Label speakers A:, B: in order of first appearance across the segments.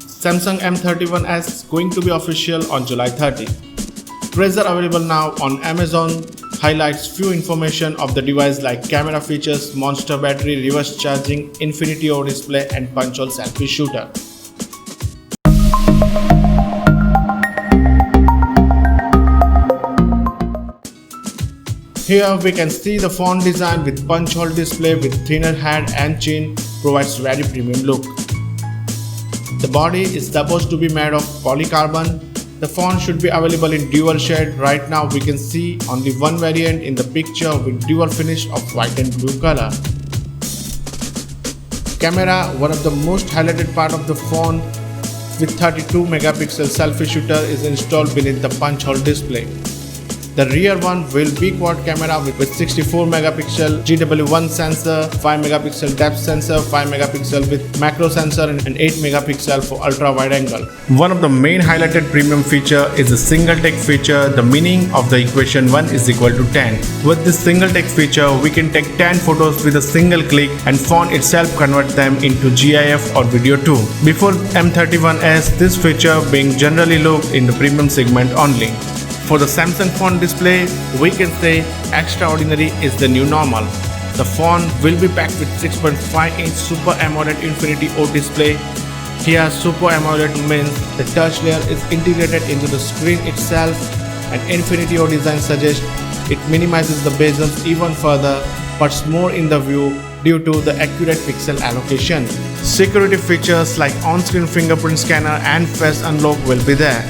A: Samsung M31s is going to be official on July 30. Trays are available now on Amazon. Highlights few information of the device like camera features, monster battery, reverse charging, infinity O display and punch-hole selfie shooter. Here we can see the phone design with punch-hole display with thinner head and chin provides very premium look. The body is supposed to be made of polycarbon. The phone should be available in dual shade. Right now we can see only one variant in the picture with dual finish of white and blue color. Camera, one of the most highlighted part of the phone with 32 megapixel selfie shooter is installed beneath the punch hole display. The rear one will be quad camera with 64 megapixel GW1 sensor, 5 megapixel depth sensor, 5 megapixel with macro sensor and 8 megapixel for ultra wide angle. One of the main highlighted premium feature is the single take feature. The meaning of the equation 1 is equal to 10. With this single take feature, we can take 10 photos with a single click and phone itself convert them into GIF or video too. Before M31s, this feature being generally looked in the premium segment only. For the Samsung phone display, we can say extraordinary is the new normal. The phone will be packed with 6.5-inch Super AMOLED Infinity O display. Here Super AMOLED means the touch layer is integrated into the screen itself, and Infinity O design suggests it minimizes the bezels even further, puts more in the view due to the accurate pixel allocation. Security features like on-screen fingerprint scanner and face unlock will be there.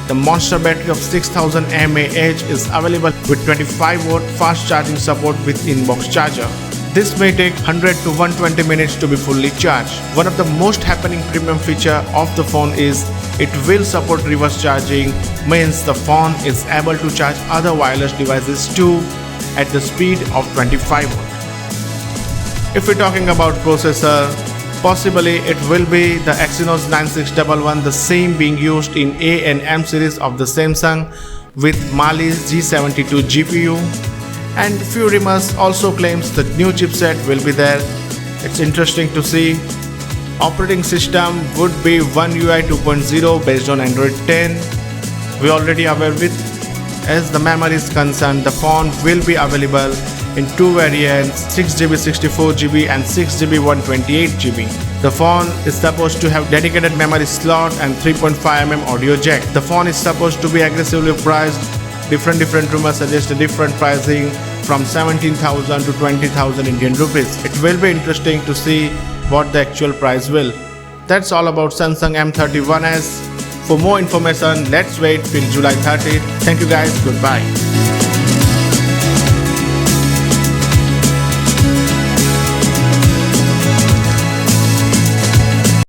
A: The monster battery of 6000 mAh is available with 25-watt fast charging support with in-box charger. This may take 100 to 120 minutes to be fully charged. One of the most happening premium feature of the phone is it will support reverse charging, means the phone is able to charge other wireless devices too at the speed of 25 watt. If we're talking about processor, possibly it will be the Exynos 9611, the same being used in A and M series of the Samsung with Mali's G72 GPU, and few rumors also claims the new chipset will be there. It's interesting to see. Operating system would be One UI 2.0 based on Android 10. We already aware with. As the memory is concerned, the phone will be available in two variants, 6GB 64GB and 6GB 128GB. The phone is supposed to have dedicated memory slot and 3.5mm audio jack. The phone is supposed to be aggressively priced. Different rumors suggest a different pricing from 17,000 to 20,000 Indian rupees. It will be interesting to see what the actual price will. That's all about Samsung M31s. For more information, let's wait till July 30th. Thank you guys. Goodbye.